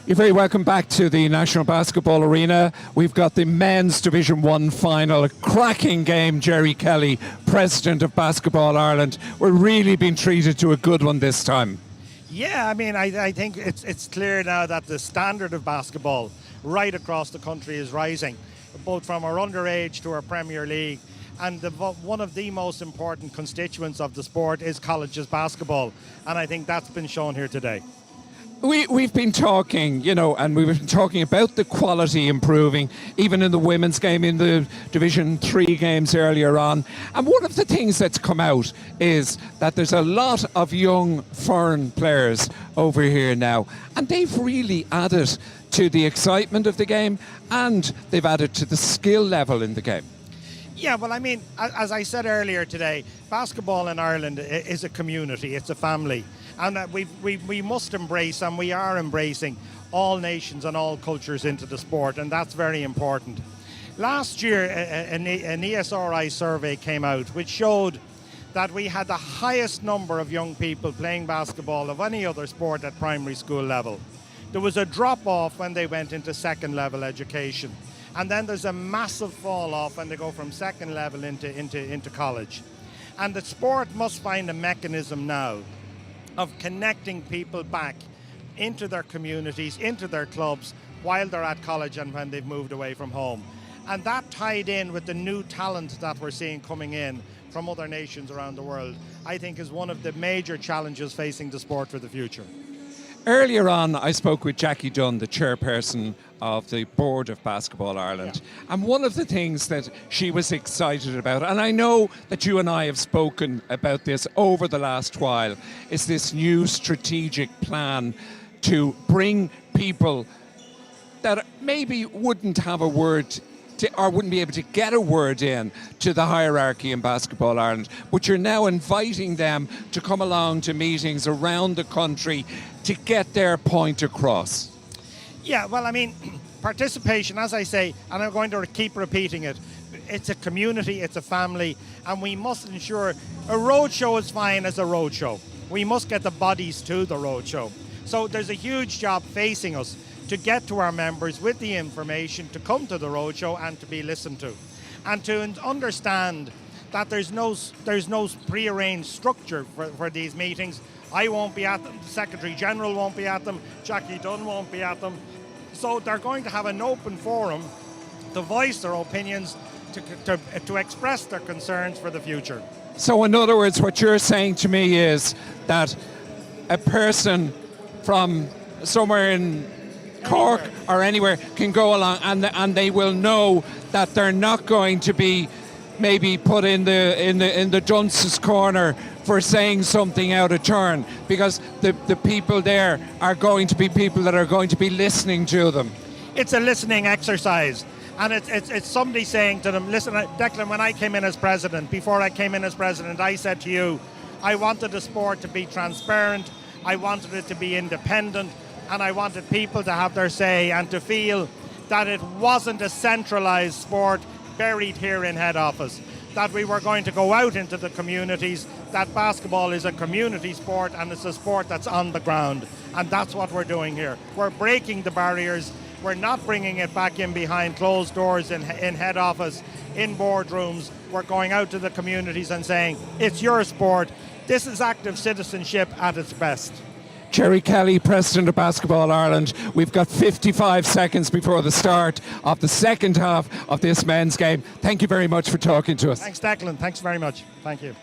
You're very welcome back to the National Basketball Arena. We've got the Men's Division 1 final, a cracking game. Gerry Kelly, President of Basketball Ireland. We're really being treated to a good one this time. Yeah, I mean, I think it's clear now that the standard of basketball right across the country is rising, both from our underage to our Premier League. And one of the most important constituents of the sport is colleges basketball. And I think that's been shown here today. We've been talking, and we've been talking about the quality improving, even in the women's game, in the Division 3 games earlier on. And one of the things that's come out is that there's a lot of young foreign players over here now, and they've really added to the excitement of the game, and they've added to the skill level in the game. Yeah, well, I mean, as I said earlier today, basketball in Ireland is a community, it's a family. And we must embrace, and we are embracing, all nations and all cultures into the sport, and that's very important. Last year, an ESRI survey came out which showed that we had the highest number of young people playing basketball of any other sport at primary school level. There was a drop-off when they went into second-level education. And then there's a massive fall-off when they go from second level into college. And the sport must find a mechanism now of connecting people back into their communities, into their clubs, while they're at college and when they've moved away from home. And that tied in with the new talent that we're seeing coming in from other nations around the world, I think is one of the major challenges facing the sport for the future. Earlier on, I spoke with Jackie Dunn, the chairperson of the Board of Basketball Ireland. Yeah. And one of the things that she was excited about, and I know that you and I have spoken about this over the last while, is this new strategic plan to bring people that maybe wouldn't have a word or wouldn't be able to get a word in to the hierarchy in Basketball Ireland, but you're now inviting them to come along to meetings around the country to get their point across. Yeah, well, I mean, participation, as I say, and I'm going to keep repeating it, it's a community, it's a family, and we must ensure a roadshow is fine as a roadshow. We must get the bodies to the roadshow. So there's a huge job facing us to get to our members with the information, to come to the roadshow and to be listened to. And to understand that there's no prearranged structure for these meetings. I won't be at them, the Secretary General won't be at them, Jackie Dunn won't be at them. So they're going to have an open forum to voice their opinions, to express their concerns for the future. So in other words, what you're saying to me is that a person from somewhere in Cork or anywhere can go along and they will know that they're not going to be maybe put in the dunce's corner for saying something out of turn, because the people there are going to be people that are going to be listening to them. It's a listening exercise, and it's somebody saying to them, listen, Declan, when I came in as president, before I came in as president, I said to you, I wanted the sport to be transparent, I wanted it to be independent, and I wanted people to have their say and to feel that it wasn't a centralised sport buried here in head office, that we were going to go out into the communities, that basketball is a community sport and it's a sport that's on the ground. And that's what we're doing here. We're breaking the barriers. We're not bringing it back in behind closed doors in head office, in boardrooms. We're going out to the communities and saying, it's your sport. This is active citizenship at its best. Gerry Kelly, President of Basketball Ireland. We've got 55 seconds before the start of the second half of this men's game. Thank you very much for talking to us. Thanks, Declan. Thanks very much. Thank you.